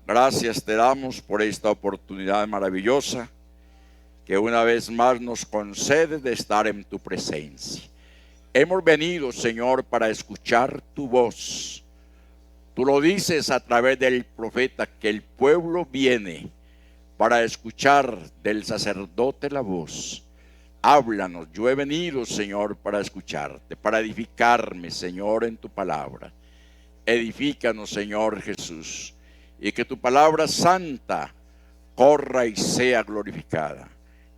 Gracias te damos por esta oportunidad maravillosa que una vez más nos concede de estar en tu presencia. Hemos venido, Señor, para escuchar tu voz. Tú lo dices a través del profeta, que el pueblo viene para escuchar del sacerdote la voz. Háblanos, yo he venido, Señor, para escucharte, para edificarme, Señor, en tu palabra. Edifícanos, Señor Jesús, y que tu palabra santa corra y sea glorificada.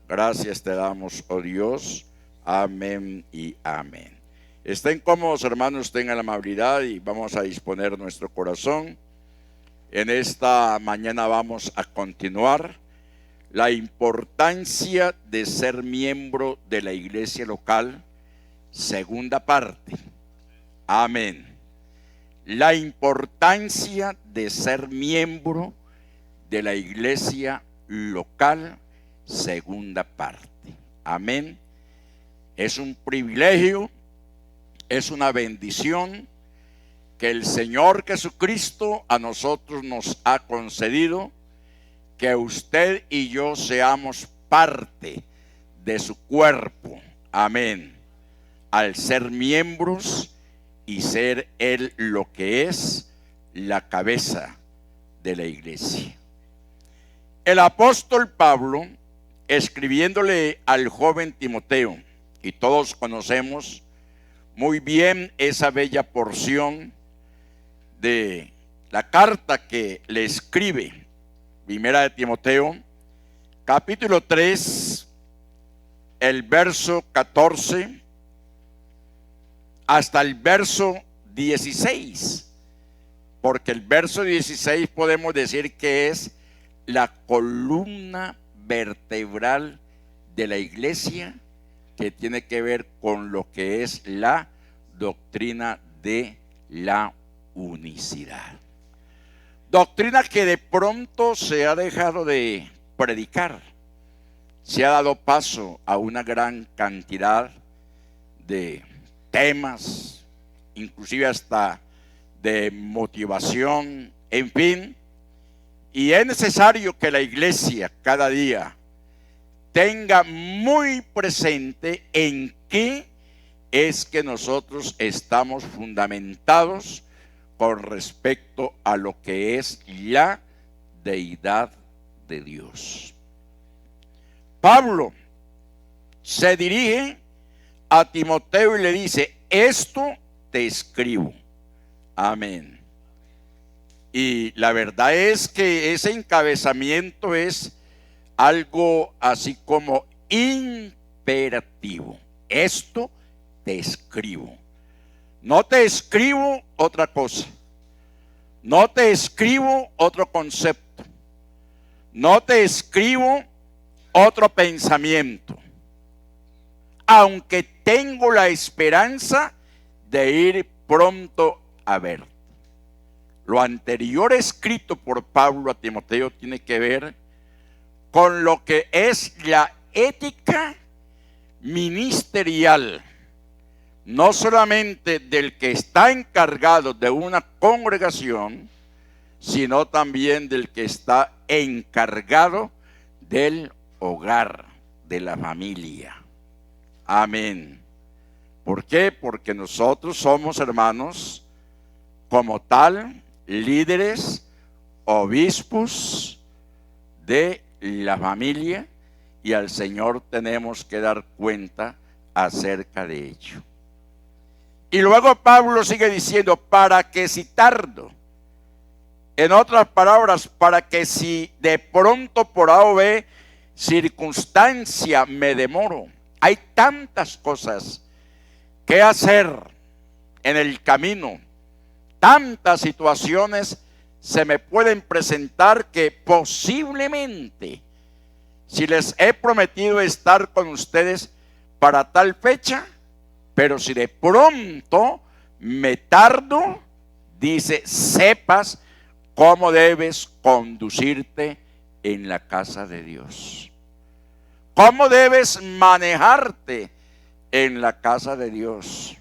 Gracias te damos, oh Dios. Amén y amén. Estén cómodos, hermanos, tengan la amabilidad y vamos a disponer nuestro corazón. En esta mañana vamos a continuar la importancia de ser miembro de la iglesia local, segunda parte. Amén. La importancia de ser miembro de la iglesia local, segunda parte. Amén. Es un privilegio, es una bendición que el Señor Jesucristo a nosotros nos ha concedido, que usted y yo seamos parte de su cuerpo. Amén. Al ser miembros y ser Él lo que es la cabeza de la iglesia. El apóstol Pablo, escribiéndole al joven Timoteo, y todos conocemos muy bien esa bella porción de la carta que le escribe, primera de Timoteo, capítulo 3, el verso 14, hasta el verso 16, porque el verso 16 podemos decir que es la columna vertebral de la iglesia, que tiene que ver con lo que es la doctrina de la unicidad. Doctrina que de pronto se ha dejado de predicar, se ha dado paso a una gran cantidad de temas, inclusive hasta de motivación, en fin, y es necesario que la iglesia cada día tenga muy presente en qué es que nosotros estamos fundamentados con respecto a lo que es la deidad de Dios. Pablo se dirige a Timoteo y le dice: esto te escribo. Amén. Y la verdad es que ese encabezamiento es algo así como imperativo. Esto te escribo. No te escribo otra cosa. No te escribo otro concepto. No te escribo otro pensamiento. Aunque tengo la esperanza de ir pronto a verte. Lo anterior escrito por Pablo a Timoteo tiene que ver con lo que es la ética ministerial, no solamente del que está encargado de una congregación, sino también del que está encargado del hogar, de la familia. Amén. ¿Por qué? Porque nosotros somos, hermanos, como tal, líderes, obispos de la familia, y al Señor tenemos que dar cuenta acerca de ello. Y luego Pablo sigue diciendo: para que si tardo, en otras palabras, para que si de pronto por A o B circunstancia me demoro. Hay tantas cosas que hacer en el camino, tantas situaciones se me pueden presentar que posiblemente, si les he prometido estar con ustedes para tal fecha, pero si de pronto me tardo, dice, sepas cómo debes conducirte en la casa de Dios. Cómo debes manejarte en la casa de Dios.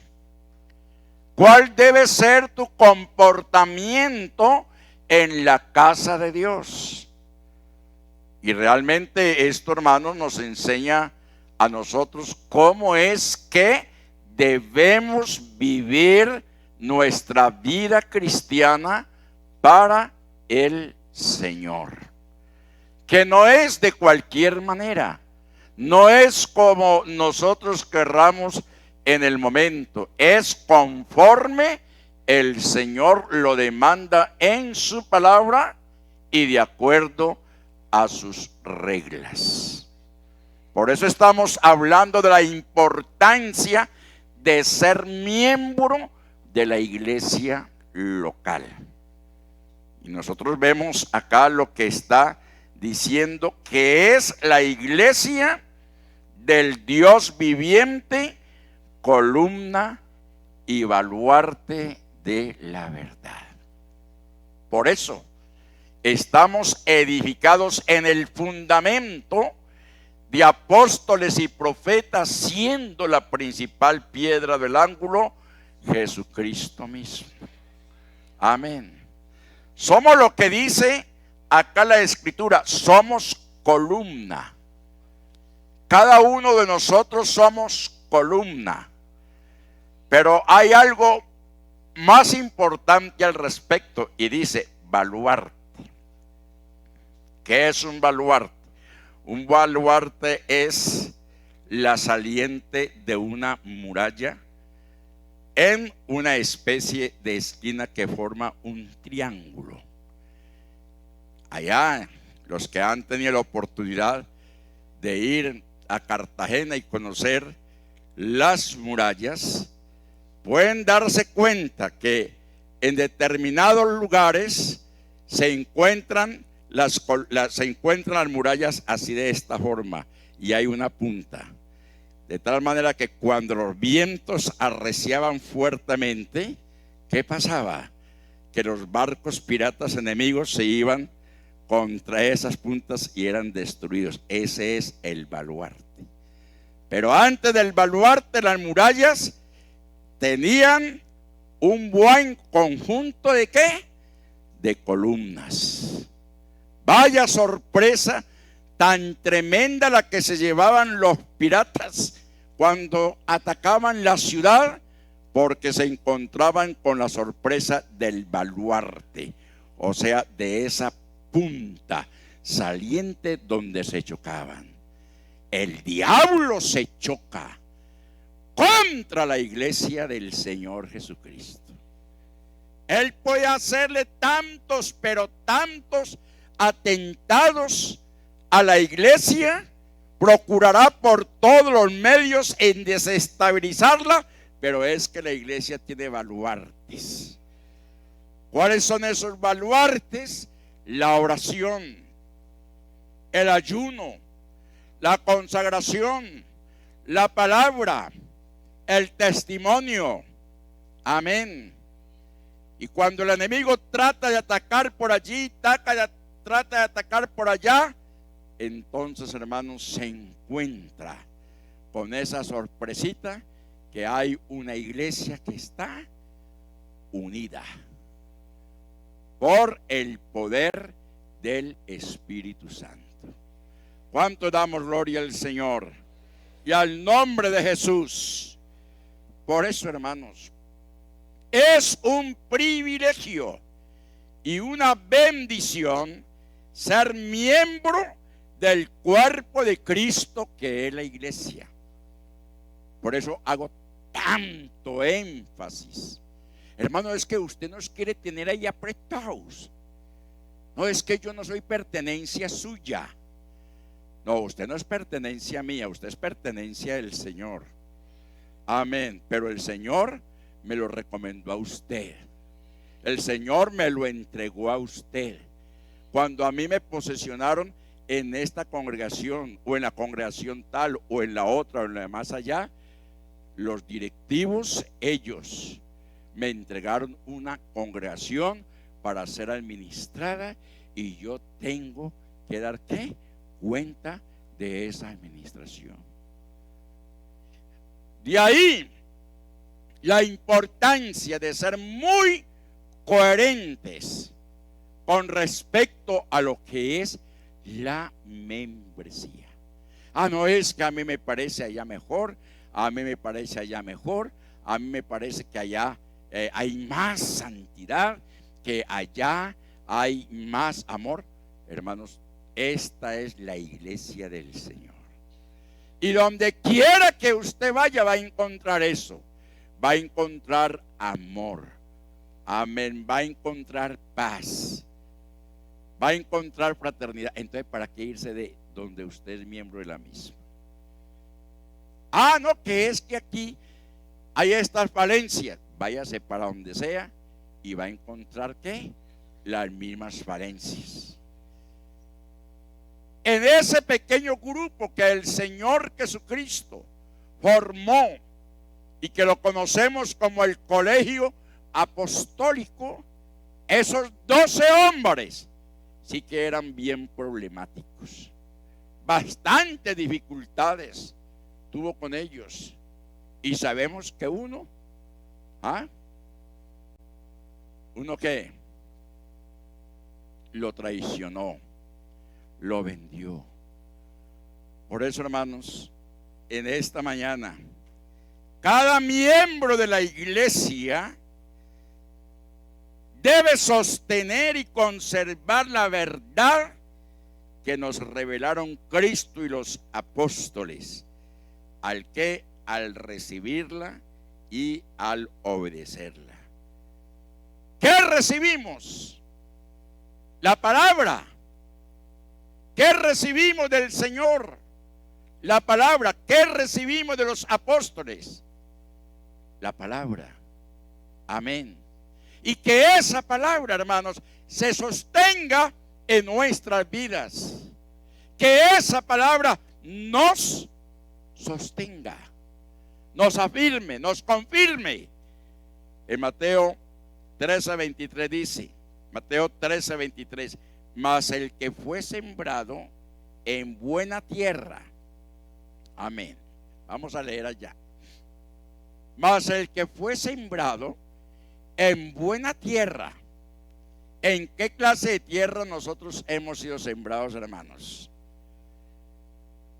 ¿Cuál debe ser tu comportamiento en la casa de Dios. Y realmente esto, hermanos, nos enseña a nosotros cómo es que debemos vivir nuestra vida cristiana para el Señor. Que no es de cualquier manera, no es como nosotros querramos en el momento, es conforme el Señor lo demanda en su palabra y de acuerdo a sus reglas. Por eso estamos hablando de la importancia de ser miembro de la iglesia local. Y nosotros vemos acá lo que está diciendo, que es la iglesia del Dios viviente, columna y baluarte de la verdad. Por eso estamos edificados en el fundamento de apóstoles y profetas, siendo la principal piedra del ángulo Jesucristo mismo. Amén. Somos lo que dice acá la Escritura, somos columna. Cada uno de nosotros somos columna. Pero hay algo más importante al respecto y dice baluarte. ¿Qué es un baluarte? Un baluarte es la saliente de una muralla en una especie de esquina que forma un triángulo. Allá, los que han tenido la oportunidad de ir a Cartagena y conocer las murallas, pueden darse cuenta que en determinados lugares se encuentran las murallas así de esta forma y hay una punta. De tal manera que cuando los vientos arreciaban fuertemente, ¿qué pasaba? Que los barcos piratas enemigos se iban contra esas puntas y eran destruidos. Ese es el baluarte. Pero antes del baluarte, las murallas tenían un buen conjunto de ¿qué? De columnas. Vaya sorpresa tan tremenda la que se llevaban los piratas cuando atacaban la ciudad, porque se encontraban con la sorpresa del baluarte, o sea, de esa punta saliente donde se chocaban. El diablo se choca contra la iglesia del Señor Jesucristo. Él puede hacerle tantos, pero tantos atentados a la iglesia, procurará por todos los medios en desestabilizarla, pero es que la iglesia tiene baluartes. ¿Cuáles son esos baluartes? La oración, el ayuno, la consagración, la palabra, el testimonio. Amén. Y cuando el enemigo trata de atacar por allí, trata de atacar por allá, entonces, hermanos, se encuentra con esa sorpresita que hay una iglesia que está unida por el poder del Espíritu Santo. ¿Cuánto damos gloria al Señor y al nombre de Jesús? Por eso, hermanos, es un privilegio y una bendición ser miembro del cuerpo de Cristo, que es la iglesia. Por eso hago tanto énfasis. Hermano, es que usted nos quiere tener ahí apretados. No, es que yo no soy pertenencia suya. No, usted no es pertenencia mía, usted es pertenencia del Señor. Amén. Pero el Señor me lo recomendó a usted. El Señor me lo entregó a usted. Cuando a mí me posesionaron en esta congregación, o en la congregación tal, o en la otra, o en la de más allá, los directivos, ellos me entregaron una congregación para ser administrada, y yo tengo que dar ¿qué? Cuenta de esa administración. De ahí la importancia de ser muy coherentes con respecto a lo que es la membresía. No es que a mí me parece allá mejor, a mí me parece allá mejor, a mí me parece que allá hay más santidad, que allá hay más amor. Hermanos, esta es la iglesia del Señor. Y donde quiera que usted vaya va a encontrar eso. Va a encontrar amor. Amén. Va a encontrar paz. Va a encontrar fraternidad. Entonces, ¿para qué irse de donde usted es miembro de la misma? No, que es que aquí hay estas falencias. Váyase para donde sea y va a encontrar ¿qué? Las mismas falencias. En ese pequeño grupo que el Señor Jesucristo formó y que lo conocemos como el colegio apostólico, esos 12 hombres sí que eran bien problemáticos. Bastantes dificultades tuvo con ellos. Y sabemos que uno que lo traicionó, lo vendió. Por eso, hermanos, en esta mañana, cada miembro de la iglesia debe sostener y conservar la verdad que nos revelaron Cristo y los apóstoles, al recibirla y al obedecerla. ¿Qué recibimos? La palabra. ¿Qué recibimos del Señor? La palabra. ¿Qué recibimos de los apóstoles? La palabra. Amén. Y que esa palabra, hermanos, se sostenga en nuestras vidas. Que esa palabra nos sostenga, nos afirme, nos confirme. En Mateo 13:23 dice, Mateo 13:23, mas el que fue sembrado en buena tierra. Amén. Vamos a leer allá. Mas el que fue sembrado en buena tierra. ¿En qué clase de tierra nosotros hemos sido sembrados, hermanos?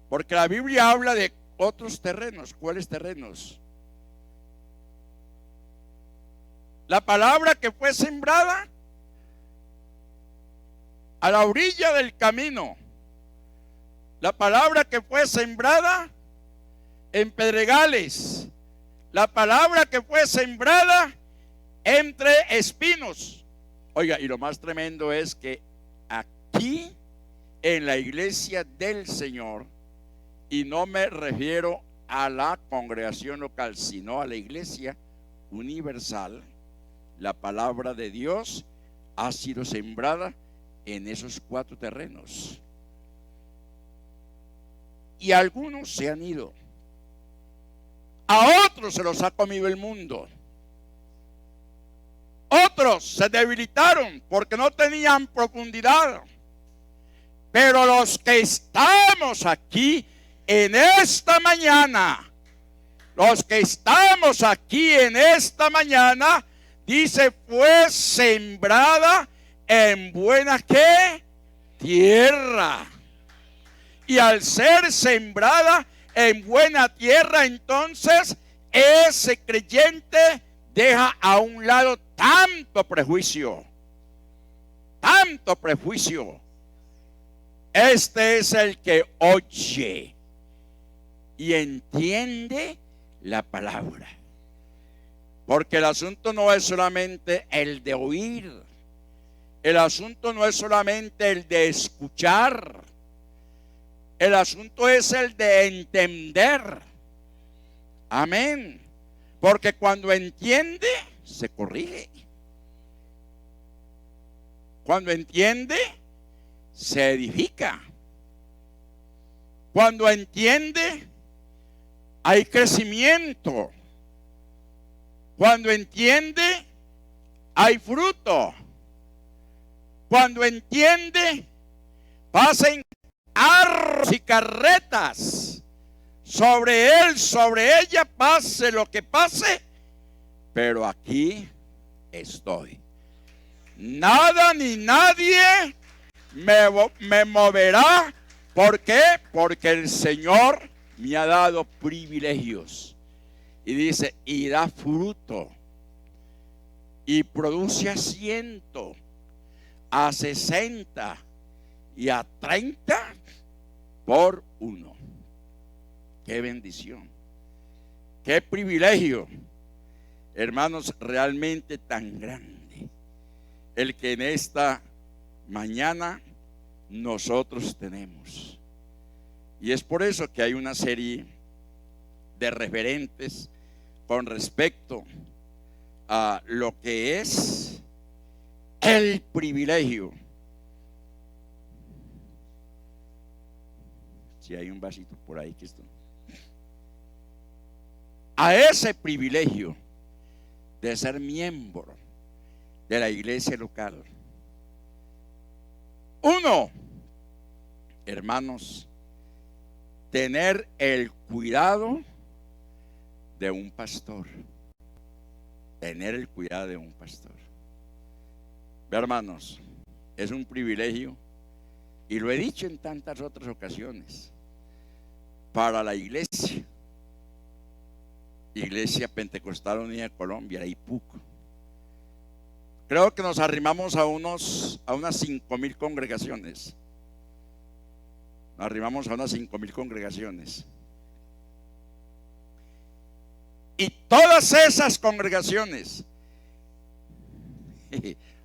Porque la Biblia habla de otros terrenos. ¿Cuáles terrenos? La palabra que fue sembrada a la orilla del camino. La palabra que fue sembrada en pedregales. La palabra que fue sembrada entre espinos. Oiga, y lo más tremendo es que aquí en la iglesia del Señor, y no me refiero a la congregación local, sino a la iglesia universal, la palabra de Dios ha sido sembrada en esos 4 terrenos. Y algunos se han ido. A otros se los ha comido el mundo. Otros se debilitaron porque no tenían profundidad. Pero los que estamos aquí en esta mañana, los que estamos aquí en esta mañana, dice, fue sembrada en buena ¿qué? Tierra. Y al ser sembrada en buena tierra, entonces ese creyente deja a un lado tanto prejuicio. Tanto prejuicio. Este es el que oye y entiende la palabra. Porque el asunto no es solamente el de oír. El asunto no es solamente el de escuchar. El asunto es el de entender. Amén. Porque cuando entiende, se corrige. Cuando entiende, se edifica. Cuando entiende, hay crecimiento. Cuando entiende, hay fruto. Cuando entiende, pasen carros y carretas sobre él, sobre ella, pase lo que pase, pero aquí estoy. Nada ni nadie me moverá. ¿Por qué? Porque el Señor me ha dado privilegios. Y dice, y da fruto. Y produce a 100, a 60 y a 30 por uno. Qué bendición. Qué privilegio, hermanos, realmente tan grande el que en esta mañana nosotros tenemos. Y es por eso que hay una serie de referentes con respecto a lo que es el privilegio. Si hay un vasito por ahí que esto. A ese privilegio de ser miembro de la iglesia local. Uno, hermanos, tener el cuidado de un pastor. Tener el cuidado de un pastor. Ve, hermanos, es un privilegio, y lo he dicho en tantas otras ocasiones, para la iglesia Pentecostal Unida de Colombia, la IPUC. Creo que nos arrimamos a unas 5,000 congregaciones. Nos arrimamos a unas 5,000 congregaciones. Y todas esas congregaciones,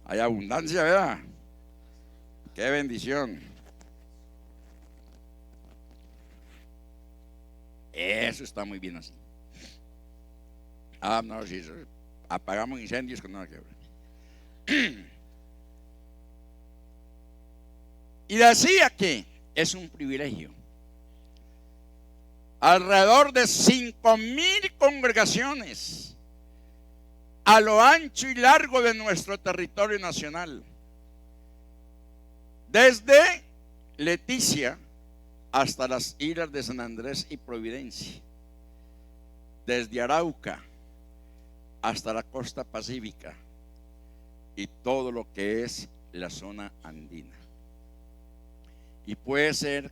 hay abundancia, ¿verdad? Qué bendición. Eso está muy bien así. No, sí, apagamos incendios con nada que ver. Y decía que es un privilegio. Alrededor de 5,000 congregaciones a lo ancho y largo de nuestro territorio nacional. Desde Leticia hasta las islas de San Andrés y Providencia. Desde Arauca hasta la costa pacífica y todo lo que es la zona andina. Y puede ser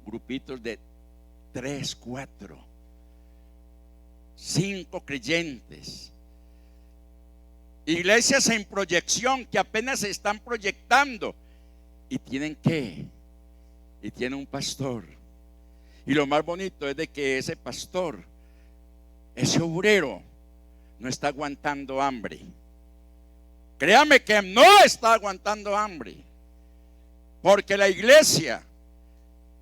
grupitos de 3, 4, 5 creyentes. Iglesias en proyección que apenas se están proyectando y tienen un pastor. Y lo más bonito es de que ese pastor, ese obrero, no está aguantando hambre. Créame que no está aguantando hambre, porque la iglesia,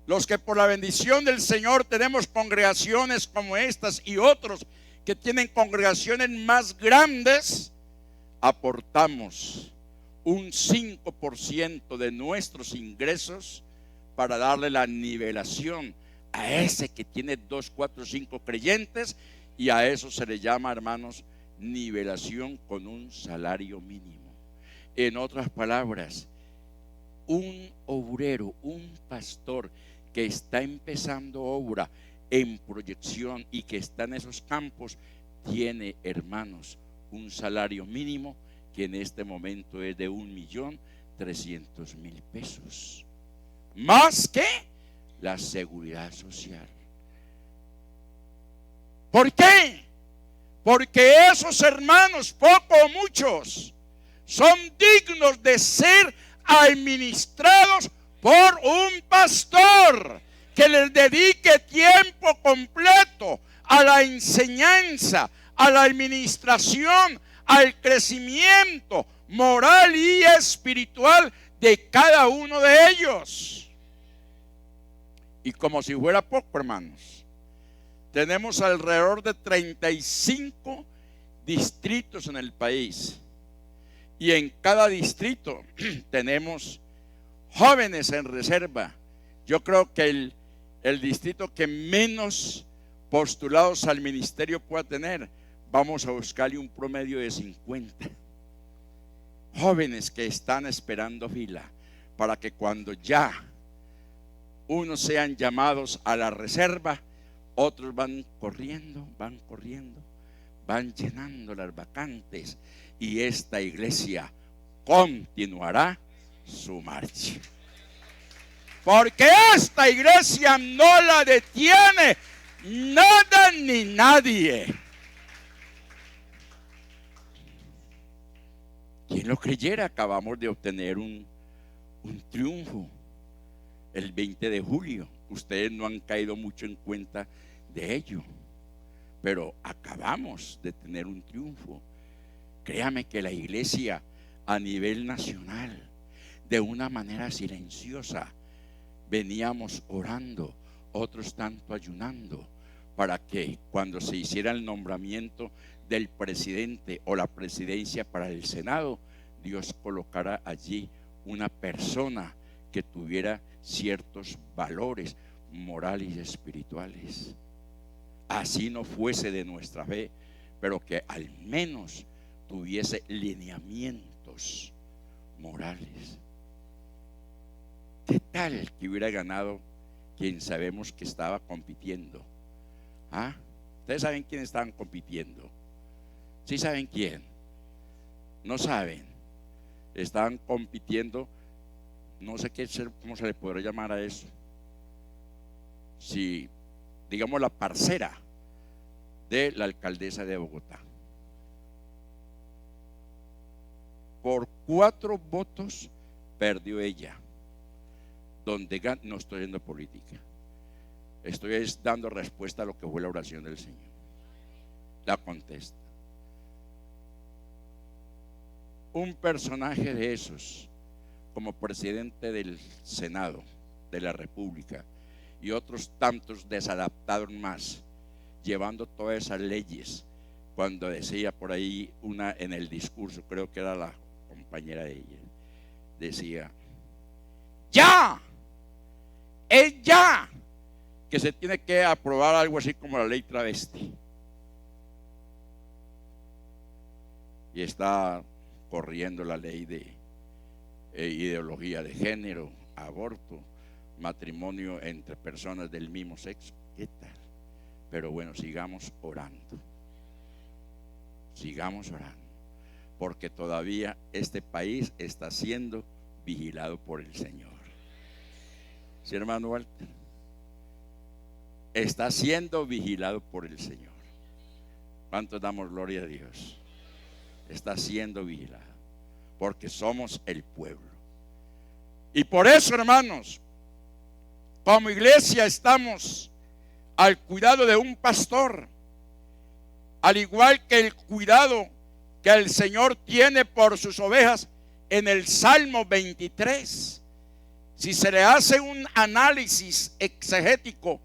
los que por la bendición del Señor tenemos congregaciones como estas y otros que tienen congregaciones más grandes, aportamos un 5% de nuestros ingresos para darle la nivelación a ese que tiene 2, 4, 5 creyentes, y a eso se le llama, hermanos, nivelación con un salario mínimo. En otras palabras, un obrero, un pastor que está empezando obra en proyección y que está en esos campos, tiene, hermanos, un salario mínimo que en este momento es de 1.300.000 pesos, más que la seguridad social. ¿Por qué? Porque esos hermanos, poco o muchos, son dignos de ser administrados por un pastor que les dedique tiempo completo a la enseñanza, a la administración, al crecimiento moral y espiritual de cada uno de ellos. Y como si fuera poco, hermanos, tenemos alrededor de 35 distritos en el país, y en cada distrito tenemos jóvenes en reserva. Yo creo que el distrito que menos postulados al ministerio pueda tener, vamos a buscarle un promedio de 50 jóvenes que están esperando fila para que cuando ya unos sean llamados a la reserva, otros van corriendo, van llenando las vacantes, y esta iglesia continuará su marcha. Porque esta iglesia no la detiene nada ni nadie. ¿Quién lo creyera? Acabamos de obtener un triunfo el 20 de julio. Ustedes no han caído mucho en cuenta de ello, pero acabamos de tener un triunfo. Créame que la iglesia a nivel nacional, de una manera silenciosa, veníamos orando, otros tanto ayunando, para que cuando se hiciera el nombramiento del presidente o la presidencia para el Senado, Dios colocara allí una persona que tuviera ciertos valores morales y espirituales. Así no fuese de nuestra fe, pero que al menos tuviese lineamientos morales. ¿Qué tal que hubiera ganado quien sabemos que estaba compitiendo? ¿Ah? ¿Ustedes saben quién estaban compitiendo? ¿Sí saben quién? No saben. Estaban compitiendo, no sé cómo se le podrá llamar a eso. Si, digamos, la parcera de la alcaldesa de Bogotá. Por 4 votos perdió ella. Donde no estoy haciendo política, estoy dando respuesta a lo que fue la oración del Señor. La contesta. Un personaje de esos, como presidente del Senado de la República, y otros tantos desadaptados más, llevando todas esas leyes, cuando decía por ahí una en el discurso, creo que era la compañera de ella, decía: ¡ya! Es ya que se tiene que aprobar algo así como la ley travesti. Y está corriendo la ley de ideología de género, aborto, matrimonio entre personas del mismo sexo. ¿Qué tal? Pero bueno, sigamos orando. Sigamos orando. Porque todavía este país está siendo vigilado por el Señor. ¿Sí, hermano Walter? Está siendo vigilado por el Señor. ¿Cuántos damos gloria a Dios? Está siendo vigilado, porque somos el pueblo. Y por eso, hermanos, como iglesia estamos al cuidado de un pastor, al igual que el cuidado que el Señor tiene por sus ovejas en el Salmo 23. Si se le hace un análisis exegético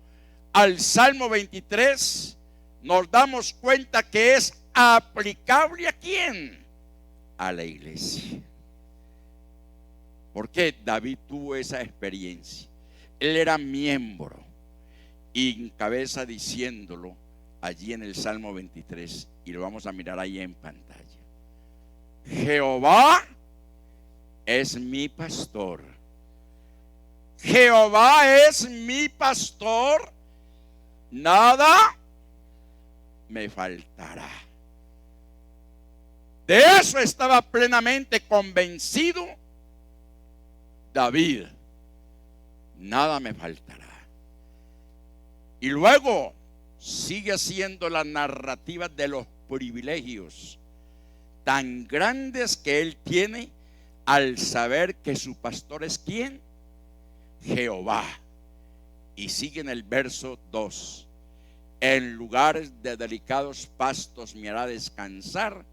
al Salmo 23, nos damos cuenta que es aplicable ¿a quién? A la iglesia. Porque David tuvo esa experiencia. Él era miembro y encabeza diciéndolo allí en el Salmo 23, y lo vamos a mirar ahí en pantalla. Jehová es mi pastor. Jehová es mi pastor, nada me faltará. De eso estaba plenamente convencido David. Nada me faltará. Y luego sigue siendo la narrativa de los privilegios tan grandes que él tiene al saber que su pastor es ¿quién? Jehová. Y sigue en el verso 2: en lugares de delicados pastos me hará descansar,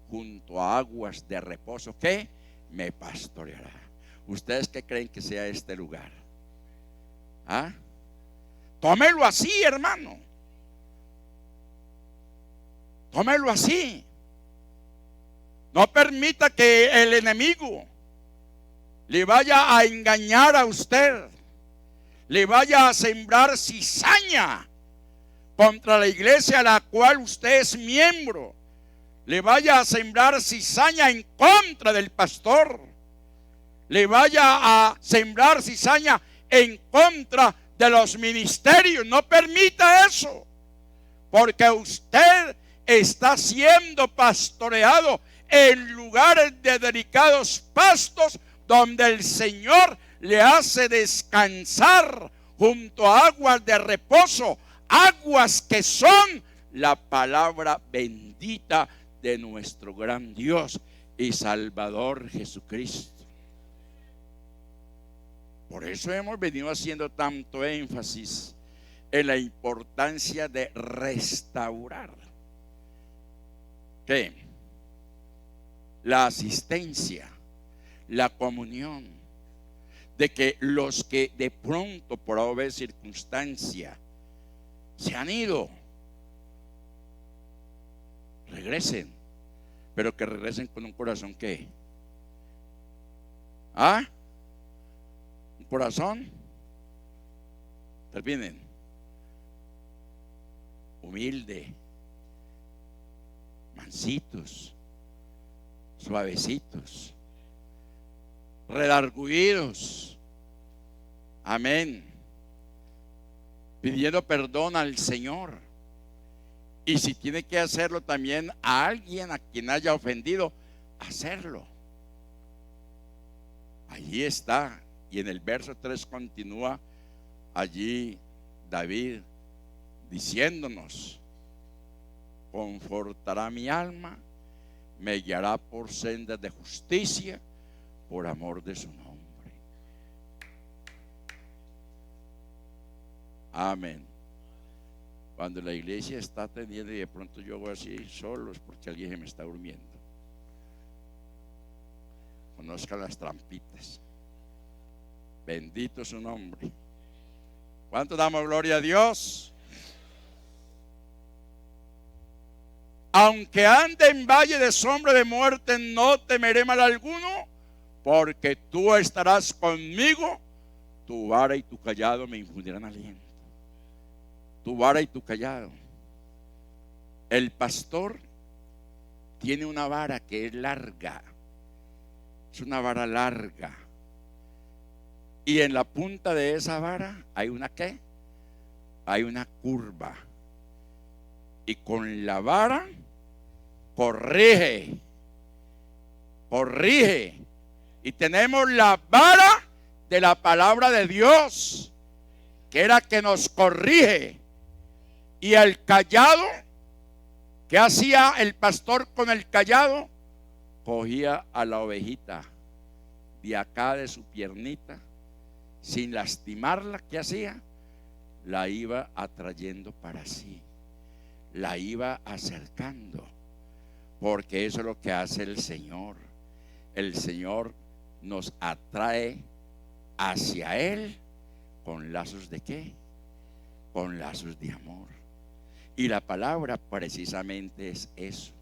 junto a aguas de reposo que me pastoreará. ¿Ustedes qué creen que sea este lugar? ¿Ah? Tómelo así, hermano. Tómelo así. No permita que el enemigo le vaya a engañar a usted, le vaya a sembrar cizaña contra la iglesia a la cual usted es miembro, le vaya a sembrar cizaña en contra del pastor, le vaya a sembrar cizaña en contra de los ministerios. No permita eso, porque usted está siendo pastoreado en lugares de delicados pastos, donde el Señor le hace descansar junto a aguas de reposo, aguas que son la palabra bendita de nuestro gran Dios y Salvador Jesucristo. Por eso hemos venido haciendo tanto énfasis en la importancia de restaurar ¿qué? La asistencia, la comunión, de que los que de pronto por haber circunstancia se han ido, regresen, pero que regresen con un corazón ¿qué? Un corazón, terminen, humilde, mansitos, suavecitos, redargüidos, amén, pidiendo perdón al Señor, y si tiene que hacerlo también a alguien a quien haya ofendido, hacerlo. Allí está, y en el verso 3 continúa allí David diciéndonos: confortará mi alma, me guiará por sendas de justicia, por amor de su nombre. Amén. Cuando la iglesia está atendiendo y de pronto yo voy así solo, es porque alguien se me está durmiendo. Conozca las trampitas. Bendito su nombre. ¿Cuánto damos gloria a Dios? Aunque ande en valle de sombra de muerte, no temeré mal alguno, porque tú estarás conmigo. Tu vara y tu callado me infundirán aliento. Tu vara y tu callado. El pastor tiene una vara que es larga. Es una vara larga. Y en la punta de esa vara hay una ¿qué? Hay una curva. Y con la vara corrige. Y tenemos la vara de la palabra de Dios, que era que nos corrige. Y el callado, ¿qué hacía el pastor con el callado? Cogía a la ovejita de acá de su piernita, sin lastimarla. ¿Qué hacía? La iba atrayendo para sí, la iba acercando, porque eso es lo que hace el Señor. El Señor nos atrae hacia Él con lazos de ¿qué? Con lazos de amor. Y la palabra precisamente es eso.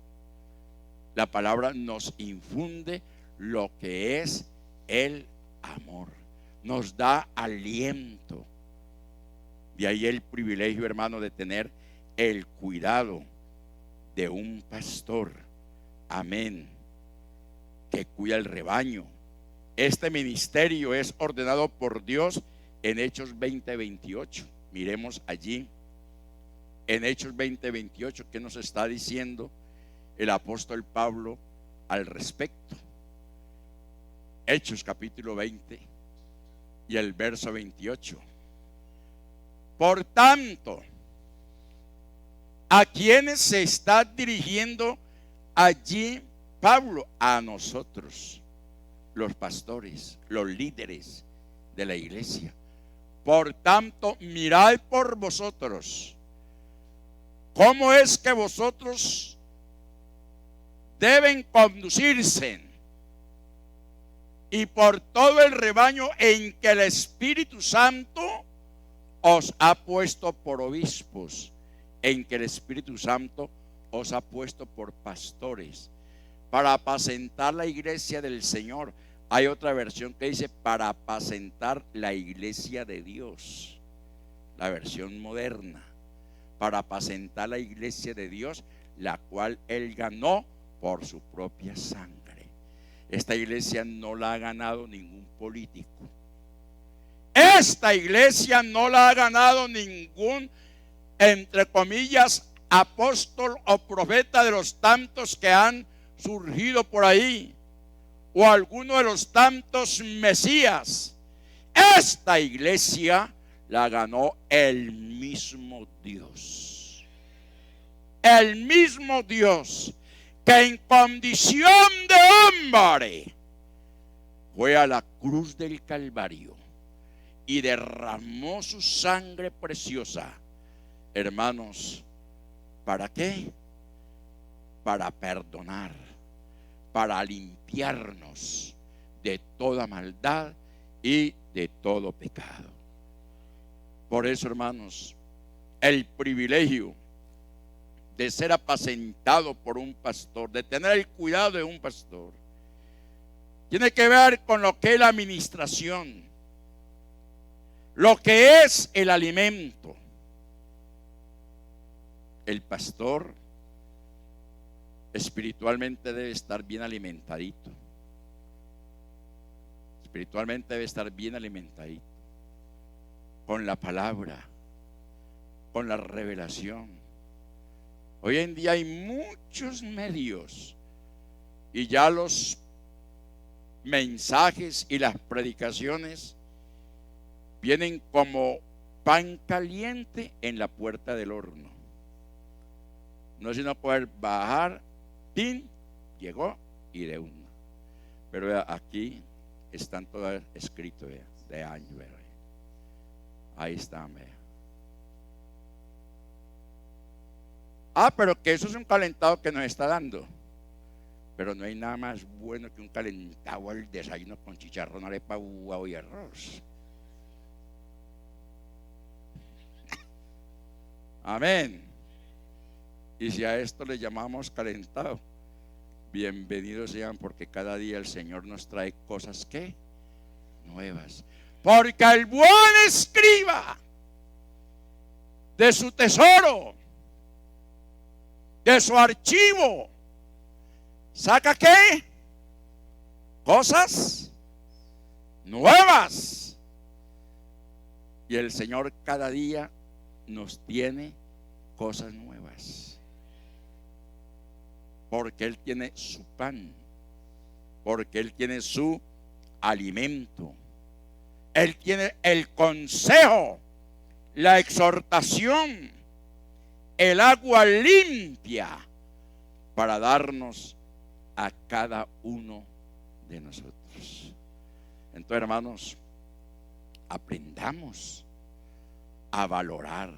La palabra nos infunde lo que es el amor, nos da aliento. De ahí el privilegio, hermano, de tener el cuidado de un pastor, amén, que cuida el rebaño. Este ministerio es ordenado por Dios en Hechos 20:28. Miremos allí en Hechos 20:28 qué nos está diciendo el apóstol Pablo al respecto. Hechos capítulo 20 y el verso 28. Por tanto, ¿a quiénes se está dirigiendo allí Pablo? A nosotros, los pastores, los líderes de la iglesia. Por tanto, mirad por vosotros cómo es que vosotros deben conducirse, y por todo el rebaño en que el Espíritu Santo os ha puesto por obispos, en que el Espíritu Santo os ha puesto por pastores, para apacentar la iglesia del Señor. Hay otra versión que dice para apacentar la iglesia de Dios, la versión moderna, para apacentar la iglesia de Dios, la cual Él ganó por su propia sangre. Esta iglesia no la ha ganado ningún político. Esta iglesia no la ha ganado ningún, entre comillas, apóstol o profeta de los tantos que han surgido por ahí, o alguno de los tantos Mesías. Esta iglesia la ganó el mismo Dios. El mismo Dios que en condición de hombre fue a la cruz del Calvario y derramó su sangre preciosa. Hermanos, ¿para qué? Para perdonar, para limpiarnos de toda maldad y de todo pecado. Por eso, hermanos, el privilegio de ser apacentado por un pastor, de tener el cuidado de un pastor, tiene que ver con lo que es la administración, lo que es el alimento. El pastor espiritualmente debe estar bien alimentadito. Espiritualmente debe estar bien alimentadito con la palabra, con la revelación. Hoy en día hay muchos medios y ya los mensajes y las predicaciones vienen como pan caliente en la puerta del horno. No es sino poder bajar, ¡pin! Llegó y de una. Pero vea, aquí están todas escritas, vea, de años, vea. Ahí están, vea. Pero que eso es un calentado que nos está dando. Pero no hay nada más bueno que un calentado al desayuno con chicharrón, arepa, huevo y arroz. Amén. Y si a esto le llamamos calentado, bienvenidos sean, porque cada día el Señor nos trae cosas que nuevas. Porque el buen escriba de su tesoro, de su archivo, ¿saca qué? Cosas nuevas. Y el Señor cada día nos tiene cosas nuevas. Porque Él tiene su pan, porque Él tiene su alimento, Él tiene el consejo, la exhortación, el agua limpia para darnos a cada uno de nosotros. Entonces, hermanos, aprendamos a valorar.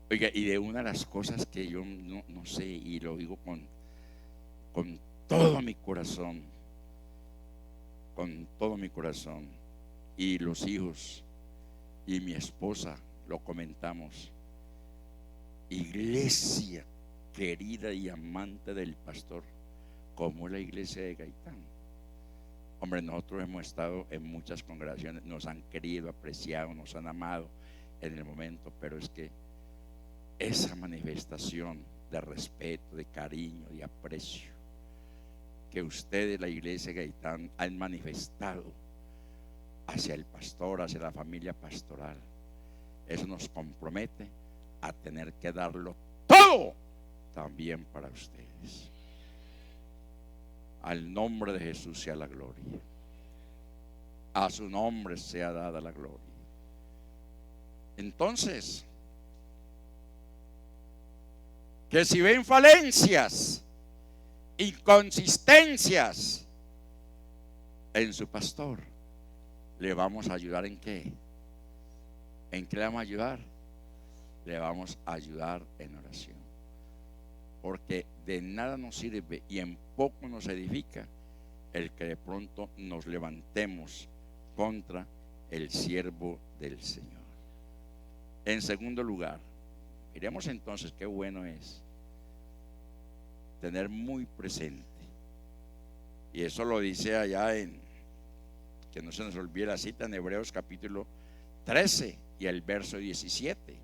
Oiga, y de una de las cosas que yo no sé, y lo digo con todo mi corazón, y los hijos y mi esposa lo comentamos: iglesia querida y amante del pastor, como la iglesia de Gaitán. Hombre, nosotros hemos estado en muchas congregaciones, nos han querido, apreciado, nos han amado en el momento, pero es que esa manifestación de respeto, de cariño, de aprecio que ustedes, la iglesia de Gaitán, han manifestado hacia el pastor, hacia la familia pastoral, eso nos compromete a tener que darlo todo también para ustedes. Al nombre de Jesús sea la gloria, a su nombre sea dada la gloria. Entonces, que si ven falencias, inconsistencias en su pastor, le vamos a ayudar. ¿En qué? ¿En qué le vamos a ayudar? Le vamos a ayudar en oración. Porque de nada nos sirve y en poco nos edifica el que de pronto nos levantemos contra el siervo del Señor. En segundo lugar, miremos entonces qué bueno es tener muy presente, y eso lo dice allá en, que no se nos olvide la cita, en Hebreos capítulo 13 y el verso 17.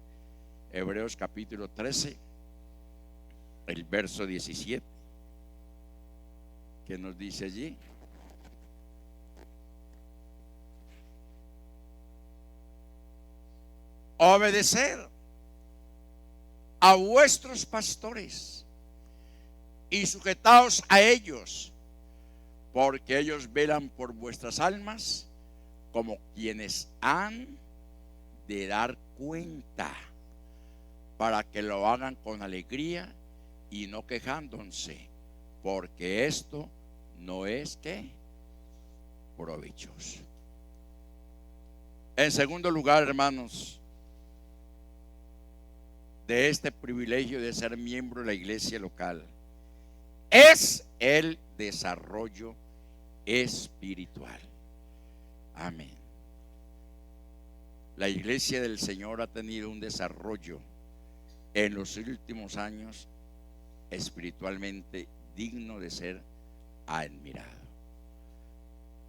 Hebreos capítulo 13, el verso 17, que nos dice allí: obedecer a vuestros pastores y sujetaos a ellos, porque ellos velan por vuestras almas como quienes han de dar cuenta, para que lo hagan con alegría y no quejándose, porque esto no es que provechoso. En segundo lugar, hermanos, de este privilegio de ser miembro de la iglesia local, es el desarrollo espiritual. Amén. La iglesia del Señor ha tenido un desarrollo en los últimos años espiritualmente digno de ser admirado.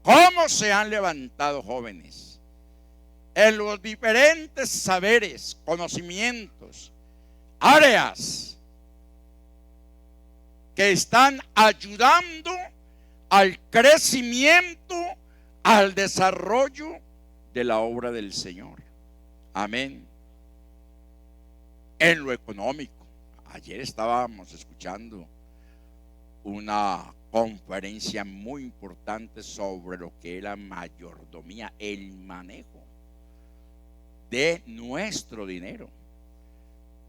¿Cómo se han levantado jóvenes en los diferentes saberes, conocimientos, áreas que están ayudando al crecimiento, al desarrollo de la obra del Señor? Amén. En lo económico, ayer estábamos escuchando una conferencia muy importante sobre lo que es la mayordomía, el manejo de nuestro dinero.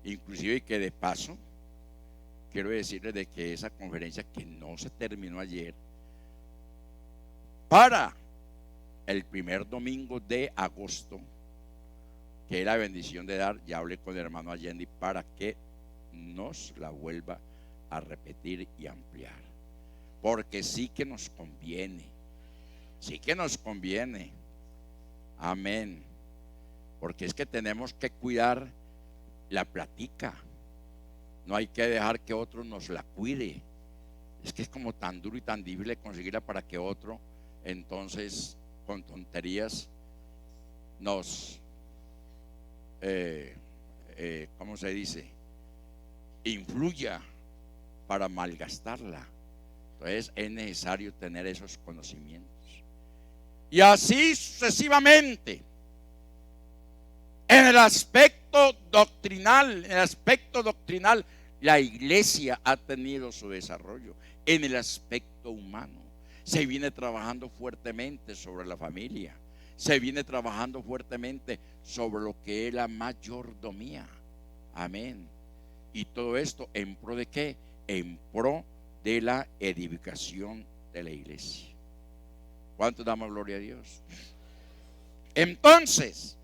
Inclusive que de paso quiero decirles de que esa conferencia, que no se terminó ayer, para el primer domingo de agosto, que es la bendición de dar, ya hablé con el hermano Allende para que nos la vuelva a repetir y ampliar, porque sí que nos conviene, sí que nos conviene. Amén. Porque es que tenemos que cuidar la platica, no hay que dejar que otro nos la cuide. Es que es como tan duro y tan difícil conseguirla para que otro, entonces, con tonterías nos ¿cómo se dice? Influya para malgastarla. Entonces es necesario tener esos conocimientos. Y así sucesivamente. En el aspecto doctrinal, la iglesia ha tenido su desarrollo. En el aspecto humano, se viene trabajando fuertemente sobre la familia. Se viene trabajando fuertemente sobre lo que es la mayordomía. Amén. Y todo esto ¿en pro de qué? En pro de la edificación de la iglesia. ¿Cuánto damos gloria a Dios? Entonces,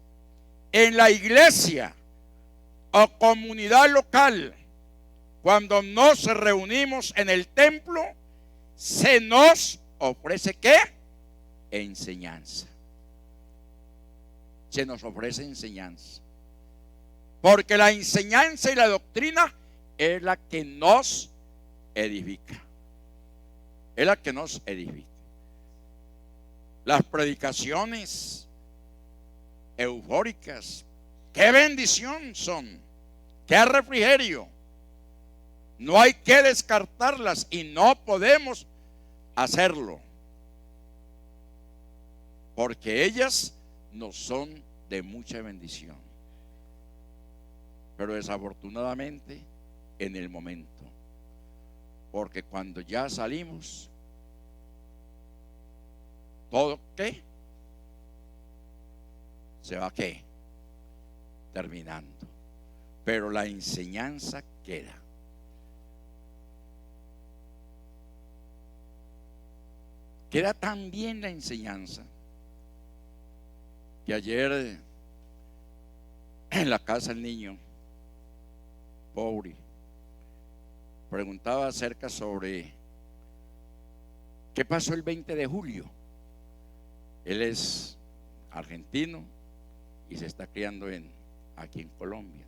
en la iglesia o comunidad local, cuando nos reunimos en el templo, se nos ofrece ¿qué? Enseñanza. Se nos ofrece enseñanza, porque la enseñanza y la doctrina es la que nos edifica, es la que nos edifica. Las predicaciones eufóricas, qué bendición son, qué refrigerio, no hay que descartarlas y no podemos hacerlo, porque ellas nos son de mucha bendición. Pero desafortunadamente en el momento, porque cuando ya salimos, todo ¿qué? Se va ¿qué? Terminando. Pero la enseñanza queda. Queda tan bien la enseñanza que ayer en la casa del niño pobre preguntaba acerca sobre qué pasó el 20 de julio. Él es argentino y se está criando aquí en Colombia,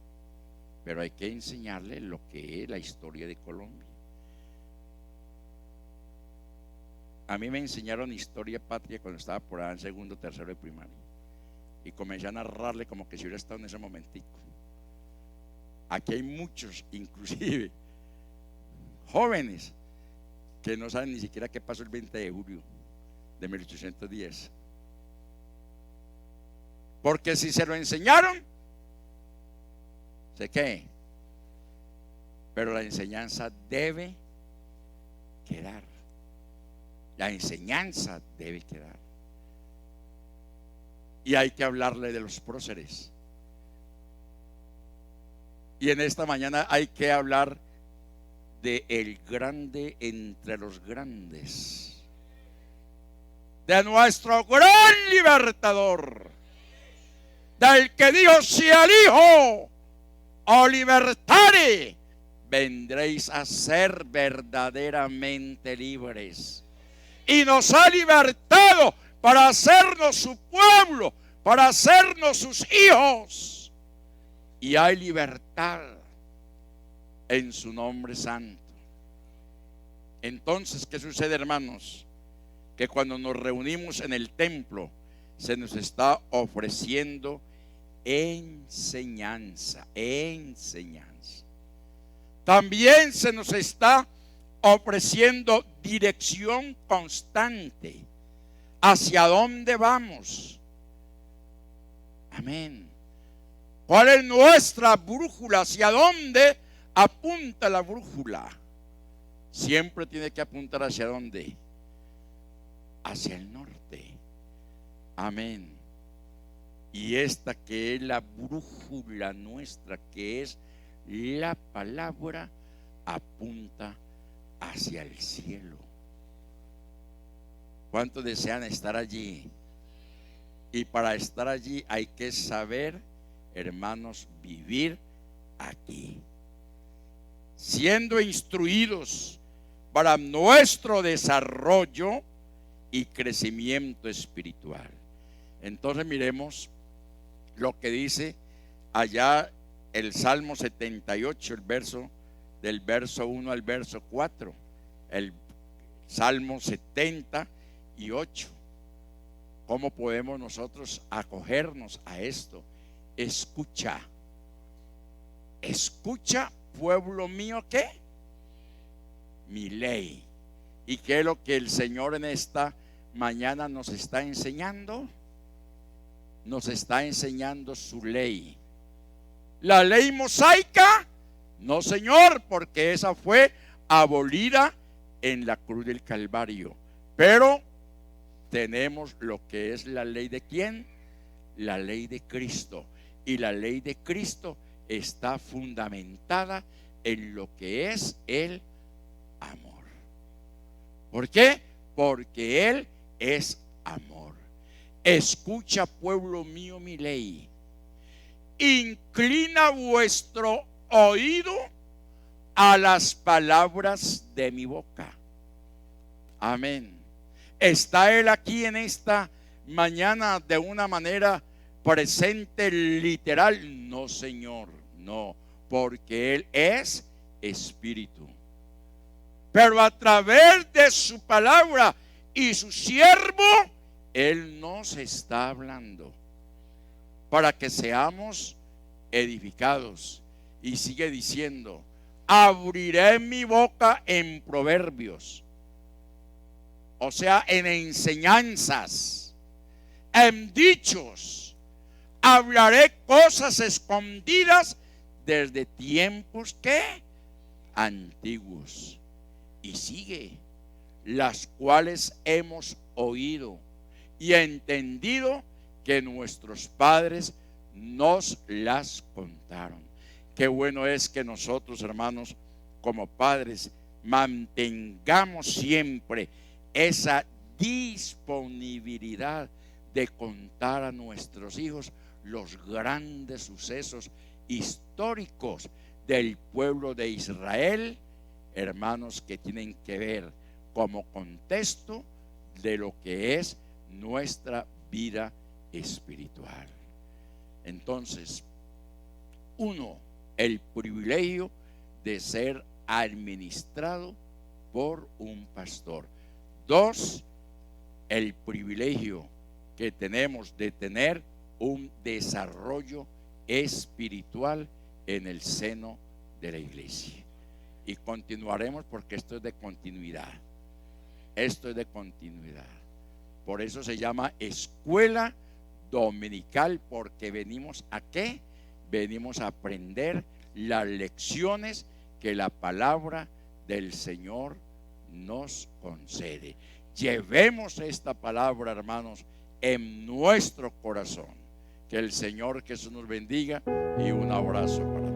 pero hay que enseñarle lo que es la historia de Colombia. A mí me enseñaron historia patria cuando estaba por allá en segundo, tercero de primaria, y comencé a narrarle como que si hubiera estado en ese momentico. Aquí hay muchos, inclusive jóvenes, que no saben ni siquiera qué pasó el 20 de julio de 1810. Porque si se lo enseñaron, sé qué, pero la enseñanza debe quedar. La enseñanza debe quedar. Y hay que hablarle de los próceres. Y en esta mañana hay que hablar de el grande entre los grandes, de nuestro gran libertador, del que dijo: si el Hijo os libertare, vendréis a ser verdaderamente libres. Y nos ha libertado para hacernos su pueblo, para hacernos sus hijos. Y hay libertad en su nombre santo. Entonces, ¿qué sucede, hermanos? Que cuando nos reunimos en el templo, se nos está ofreciendo enseñanza. También se nos está ofreciendo dirección constante. ¿Hacia dónde vamos? Amén. ¿Cuál es nuestra brújula? ¿Hacia dónde apunta la brújula? Siempre tiene que apuntar ¿hacia dónde? Hacia el norte. Amén. Y esta que es la brújula nuestra, que es la palabra, apunta hacia el cielo. ¿Cuántos desean estar allí? Y para estar allí hay que saber, hermanos, vivir aquí, siendo instruidos para nuestro desarrollo y crecimiento espiritual. Entonces miremos lo que dice allá el Salmo 78, del verso 1 al verso 4. El Salmo 78. ¿Cómo podemos nosotros acogernos a esto? Escucha, pueblo mío, ¿qué? Mi ley. ¿Y qué es lo que el Señor en esta mañana nos está enseñando? Nos está enseñando su ley. ¿La ley mosaica? No, Señor, porque esa fue abolida en la cruz del Calvario. Pero tenemos lo que es la ley de ¿quién? La ley de Cristo. Y la ley de Cristo está fundamentada en lo que es el amor. ¿Por qué? Porque Él es amor. Escucha, pueblo mío, mi ley. Inclina vuestro oído a las palabras de mi boca. Amén. ¿Está Él aquí en esta mañana de una manera presente literal? No, Señor, no, porque Él es espíritu. Pero a través de su palabra y su siervo, Él nos está hablando para que seamos edificados. Y sigue diciendo: abriré mi boca en proverbios, o sea, en enseñanzas, en dichos. Hablaré cosas escondidas desde tiempos ¿qué? Antiguos. Y sigue: las cuales hemos oído y entendido que nuestros padres nos las contaron. Qué bueno es que nosotros, hermanos, como padres, mantengamos siempre esa disponibilidad de contar a nuestros hijos los grandes sucesos históricos del pueblo de Israel, hermanos, que tienen que ver como contexto de lo que es nuestra vida espiritual. Entonces, uno, el privilegio de ser administrado por un pastor. Dos, el privilegio que tenemos de tener un desarrollo espiritual en el seno de la iglesia. Y continuaremos porque esto es de continuidad. Esto es de continuidad. Por eso se llama escuela dominical, porque venimos ¿a qué? Venimos a aprender las lecciones que la palabra del Señor nos concede. Llevemos esta palabra, hermanos, en nuestro corazón. Que el Señor Jesús nos bendiga y un abrazo para